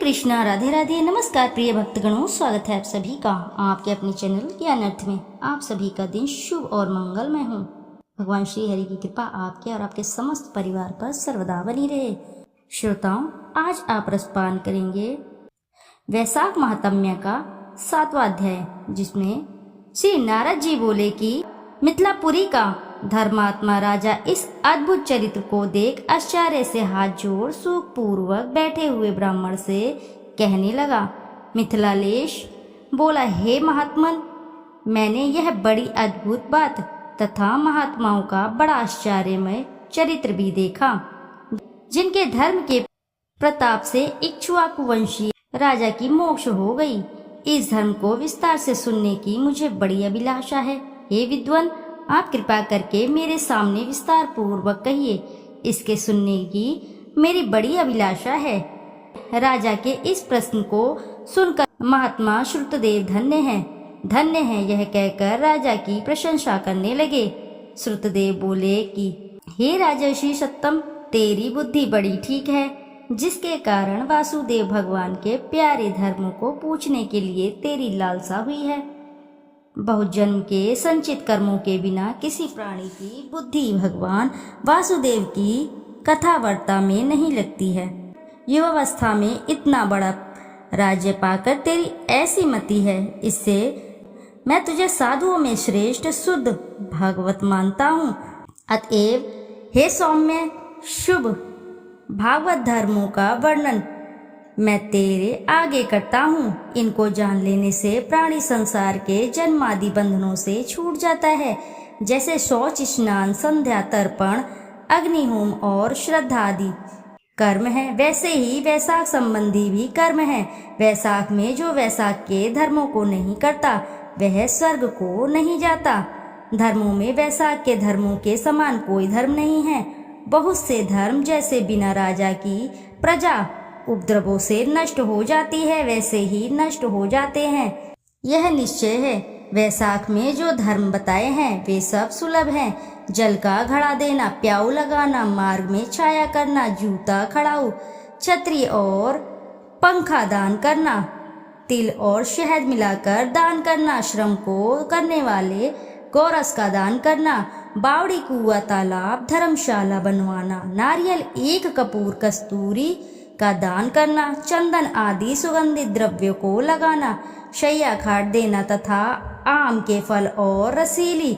कृष्णा, राधे राधे। नमस्कार प्रिय भक्तगणों, स्वागत है आप सभी का आपके अपने चैनल ज्ञान अर्थ में। आप सभी का दिन शुभ और मंगलमय हो। भगवान श्री हरि की कृपा आपके और आपके समस्त परिवार पर सर्वदा बनी रहे। श्रोताओं, आज आप रसपान करेंगे वैशाख महात्म्य का 7वां अध्याय, जिसमें श्री नारद जी बोले कि मिथिलापुरी का धर्मात्मा राजा इस अद्भुत चरित्र को देख आश्चर्य से हाथ जोड़ सुख पूर्वक बैठे हुए ब्राह्मण से कहने लगा। मिथिलालेश बोला, हे महात्मन, मैंने यह बड़ी अद्भुत बात तथा महात्माओं का बड़ा आश्चर्यमय चरित्र भी देखा, जिनके धर्म के प्रताप से इक्ष्वाकु वंशीय राजा की मोक्ष हो गई। इस धर्म को विस्तार से सुनने की मुझे बड़ी अभिलाषा है। हे विद्वान, आप कृपा करके मेरे सामने विस्तार पूर्वक कहिए। इसके सुनने की मेरी बड़ी अभिलाषा है। राजा के इस प्रश्न को सुनकर महात्मा श्रुतदेव धन्य है यह कहकर राजा की प्रशंसा करने लगे। श्रुतदेव बोले कि हे राजर्षि सत्तम, तेरी बुद्धि बड़ी ठीक है, जिसके कारण वासुदेव भगवान के प्यारे धर्मों को पूछने के लिए तेरी लालसा हुई है। बहुत जन्म के संचित कर्मों के बिना किसी प्राणी की बुद्धि भगवान वासुदेव की कथा वार्ता में नहीं लगती है। युवावस्था में इतना बड़ा राज्य पाकर तेरी ऐसी मति है, इससे मैं तुझे साधुओं में श्रेष्ठ शुद्ध भागवत मानता हूँ। अतएव हे सौम्य शुभ भागवत धर्मों का वर्णन मैं तेरे आगे करता हूँ। इनको जान लेने से प्राणी संसार के जन्मादि बंधनों से छूट जाता है। जैसे शौच, स्नान, संध्या, तर्पण, अग्निहोम और श्रद्धा आदि कर्म है, वैसे ही वैशाख संबंधी भी कर्म है। वैशाख में जो वैशाख के धर्मों को नहीं करता वह स्वर्ग को नहीं जाता। धर्मों में वैशाख के धर्मों के समान कोई धर्म नहीं है। बहुत से धर्म जैसे बिना राजा की प्रजा उपद्रवों से नष्ट हो जाती है, वैसे ही नष्ट हो जाते हैं। यह निश्चय है। वैशाख में जो धर्म बताए हैं वे सब सुलभ हैं। जल का घड़ा देना, प्याऊ लगाना, मार्ग में छाया करना, जूता खड़ाऊ, छतरी और पंखा दान करना, तिल और शहद मिलाकर दान करना, श्रम को करने वाले गोरस का दान करना, बावड़ी, कुआं, तालाब, धर्मशाला बनवाना, नारियल, एक कपूर, कस्तूरी का दान करना, चंदन आदि सुगंधित द्रव्यों को लगाना, शैया खाट देना तथा आम के फल और रसीली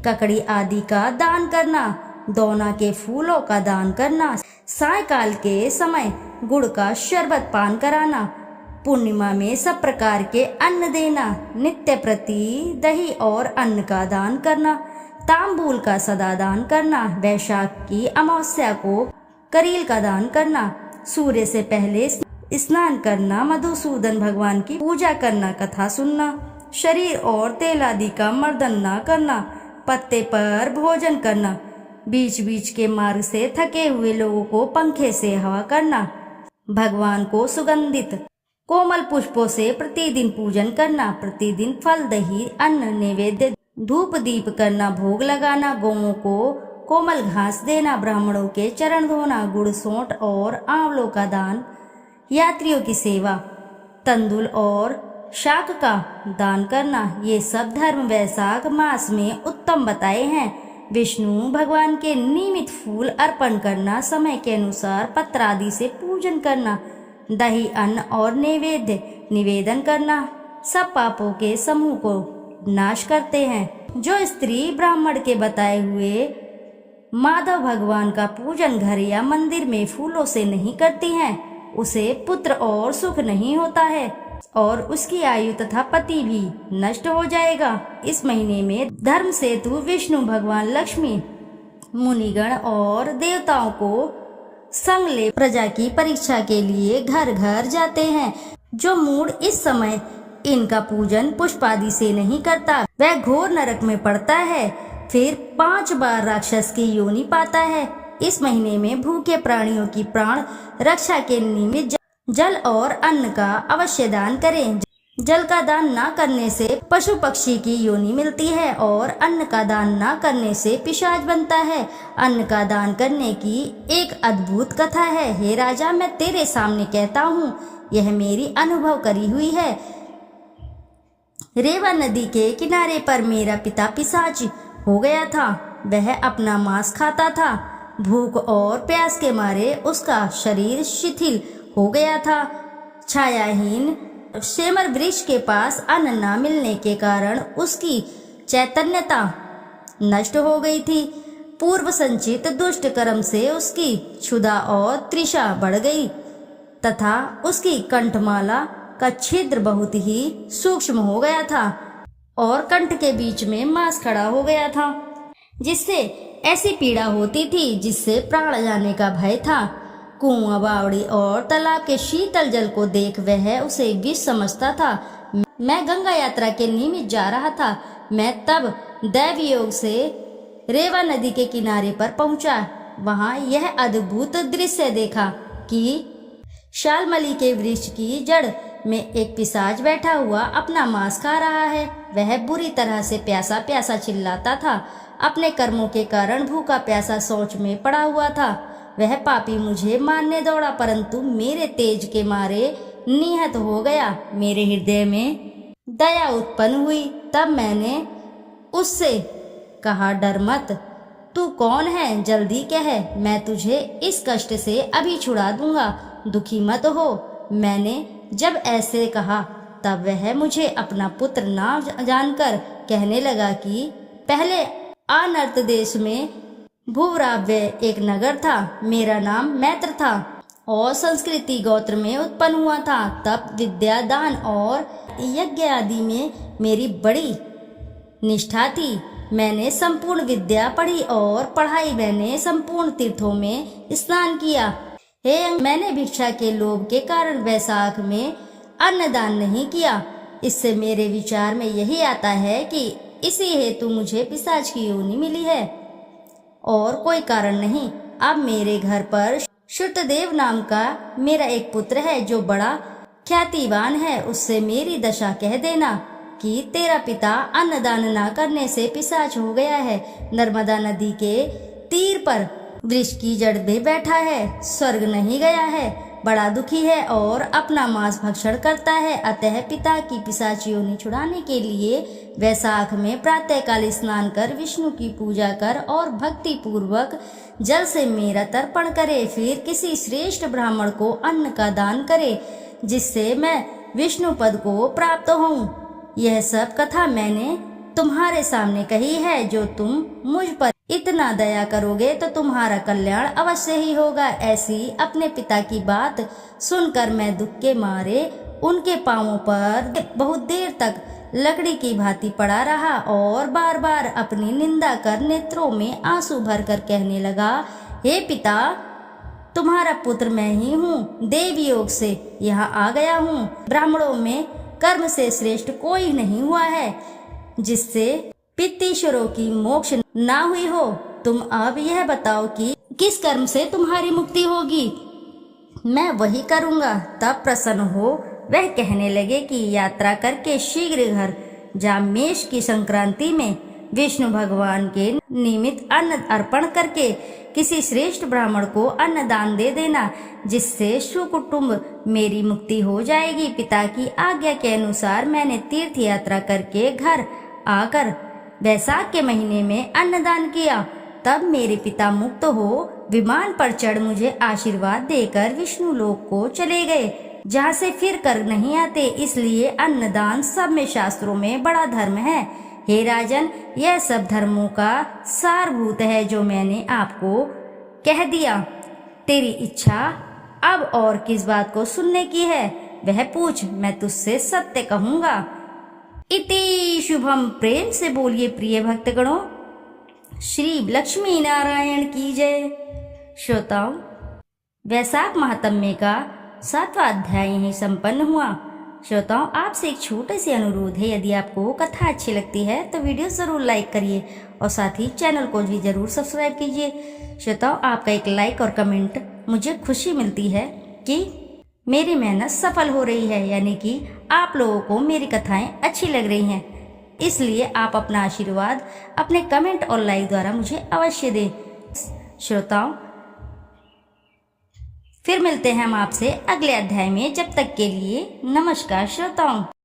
ककड़ी आदि का दान करना, दौना के फूलों का दान करना, सायकाल के समय गुड़ का शरबत पान कराना, पूर्णिमा में सब प्रकार के अन्न देना, नित्य प्रति दही और अन्न का दान करना, तांबूल का सदा दान करना, वैशाख की अमावस्या को करील का दान करना, सूर्य से पहले स्नान करना, मधुसूदन भगवान की पूजा करना, कथा सुनना, शरीर और तेल आदि का मर्दन न करना, पत्ते पर भोजन करना, बीच बीच के मार्ग से थके हुए लोगों को पंखे से हवा करना, भगवान को सुगंधित कोमल पुष्पों से प्रतिदिन पूजन करना, प्रतिदिन फल, दही, अन्न नैवेद्य, धूप दीप करना, भोग लगाना, गौओं को कोमल घास देना, ब्राह्मणों के चरण धोना, गुड़, सोंठ और आंवलों का दान, यात्रियों की सेवा, तंदुल और शाक का दान करना, ये सब धर्म वैशाख मास में उत्तम बताए हैं। विष्णु भगवान के नियमित फूल अर्पण करना, समय के अनुसार पत्र आदि से पूजन करना, दही, अन्न और नैवेद्य निवेदन करना सब पापों के समूह को नाश करते हैं। जो स्त्री ब्राह्मण के बताए हुए माधव भगवान का पूजन घर या मंदिर में फूलों से नहीं करती हैं, उसे पुत्र और सुख नहीं होता है और उसकी आयु तथा पति भी नष्ट हो जाएगा। इस महीने में धर्म सेतु विष्णु भगवान, लक्ष्मी, मुनिगण और देवताओं को संग ले प्रजा की परीक्षा के लिए घर घर जाते हैं। जो मूढ़ इस समय इनका पूजन पुष्पादि से नहीं करता वह घोर नरक में पड़ता है, फिर 5 बार राक्षस की योनि पाता है। इस महीने में भूखे प्राणियों की प्राण रक्षा के निमित्त जल और अन्न का अवश्य दान करें। जल का दान न करने से पशु पक्षी की योनि मिलती है और अन्न का दान न करने से पिशाच बनता है। अन्न का दान करने की एक अद्भुत कथा है। हे राजा, मैं तेरे सामने कहता हूँ, यह मेरी अनुभव करी हुई है। रेवा नदी के किनारे पर मेरा पिता पिशाच हो गया था। वह अपना मांस खाता था। भूख और प्यास के मारे उसका शरीर शिथिल हो गया था। छायाहीन सेमर वृक्ष के पास अन्न न मिलने के कारण उसकी चैतन्यता नष्ट हो गई थी। पूर्व संचित दुष्ट कर्म से उसकी क्षुधा और तृषा बढ़ गई तथा उसकी कंठमाला का छिद्र बहुत ही सूक्ष्म हो गया था और कंठ के बीच में मांस खड़ा हो गया था, जिससे ऐसी पीड़ा होती थी जिससे प्राण जाने का भय था। कुआं, बावड़ी और तालाब के शीतल जल को देख वह उसे विष समझता था। मैं गंगा यात्रा के निमित्त जा रहा था। मैं तब दैव योग से रेवा नदी के किनारे पर पहुंचा। वहां यह अद्भुत दृश्य देखा कि शालमली के वृक्ष की जड़ में एक पिशाच बैठा हुआ अपना मांस खा रहा है। वह बुरी तरह से प्यासा प्यासा चिल्लाता था। अपने कर्मों के कारण भूखा प्यासा सोच में पड़ा हुआ था। वह पापी मुझे मारने दौड़ा, परंतु मेरे तेज के मारे निहत हो गया। मेरे हृदय में दया उत्पन्न हुई। तब मैंने उससे कहा, डर मत, तू कौन है? जल्दी कह, मैं तुझे इस कष्ट से अभी छुड़ा दूंगा। दुखी मत हो। मैंने जब ऐसे कहा तब वह मुझे अपना पुत्र ना जानकर कहने लगा कि पहले अनर्त देश में भूवराव्य एक नगर था। मेरा नाम मैत्र था और संस्कृति गोत्र में उत्पन्न हुआ था। तप, विद्या, दान और यज्ञ आदि में मेरी बड़ी निष्ठा थी। मैंने संपूर्ण विद्या पढ़ी और पढ़ाई मैंने संपूर्ण तीर्थों में स्नान किया। मैंने भिक्षा के लोभ के कारण वैशाख में अन्नदान नहीं किया। इससे मेरे विचार में यही आता है कि इसी हेतु मुझे पिशाच की योनि मिली है और कोई कारण नहीं। अब मेरे घर पर श्रुतदेव नाम का मेरा एक पुत्र है जो बड़ा ख्यातिवान है। उससे मेरी दशा कह देना कि तेरा पिता अन्नदान न करने से पिशाच हो गया है। नर्मदा नदी के तीर पर वृक्ष की जड़ में बैठा है, स्वर्ग नहीं गया है, बड़ा दुखी है और अपना मांस भक्षण करता है। अतः पिता की पिशाच योनि छुड़ाने के लिए वैशाख में प्रातःकाल स्नान कर विष्णु की पूजा कर और भक्ति पूर्वक जल से मेरा तर्पण करे। फिर किसी श्रेष्ठ ब्राह्मण को अन्न का दान करे, जिससे मैं विष्णु पद को प्राप्त हूँ। यह सब कथा मैंने तुम्हारे सामने कही है। जो तुम मुझ पर इतना दया करोगे तो तुम्हारा कल्याण अवश्य ही होगा। ऐसी अपने पिता की बात सुनकर मैं दुख के मारे उनके पांवों पर बहुत देर तक लकड़ी की भांति पड़ा रहा और बार बार अपनी निंदा कर नेत्रों में आंसू भरकर कहने लगा, हे पिता, तुम्हारा पुत्र मैं ही हूँ। देव योग से यहाँ आ गया हूँ। ब्राह्मणों में कर्म से श्रेष्ठ कोई नहीं हुआ है जिससे पितृश्वरों की मोक्ष ना हुई हो। तुम अब यह बताओ कि किस कर्म से तुम्हारी मुक्ति होगी, मैं वही करूँगा। तब प्रसन्न हो वह कहने लगे कि यात्रा करके शीघ्र घर जा मेष की संक्रांति में विष्णु भगवान के निमित्त अन्न अर्पण करके किसी श्रेष्ठ ब्राह्मण को अन्न दान दे देना, जिससे सुकुटुंब मेरी मुक्ति हो जाएगी। पिता की आज्ञा के अनुसार मैंने तीर्थ यात्रा करके घर आकर वैशाख के महीने में अन्नदान किया। तब मेरे पिता मुक्त हो विमान पर चढ़ मुझे आशीर्वाद देकर विष्णु लोक को चले गए, जहाँ से फिर कर नहीं आते। इसलिए अन्नदान सब में शास्त्रों में बड़ा धर्म है। हे राजन, यह सब धर्मों का सारभूत है जो मैंने आपको कह दिया। तेरी इच्छा अब और किस बात को सुनने की है वह पूछ, मैं तुझसे सत्य कहूँगा। इति शुभम। प्रेम से बोलिए प्रिय भक्तगणों, श्री लक्ष्मी नारायण की जय। श्रोताओं, वैशाख महात्म्य का 7वां अध्याय यहीं संपन्न हुआ। श्रोताओं, आपसे एक छोटे से अनुरोध है, यदि आपको कथा अच्छी लगती है तो वीडियो ज़रूर लाइक करिए और साथ ही चैनल को भी ज़रूर सब्सक्राइब कीजिए। श्रोताओं, आपका एक लाइक और कमेंट मुझे खुशी मिलती है कि मेरी मेहनत सफल हो रही है, यानी कि आप लोगों को मेरी कथाएं अच्छी लग रही हैं। इसलिए आप अपना आशीर्वाद अपने कमेंट और लाइक द्वारा मुझे अवश्य दें। श्रोताओं, फिर मिलते हैं हम आपसे अगले अध्याय में। जब तक के लिए नमस्कार श्रोताओं।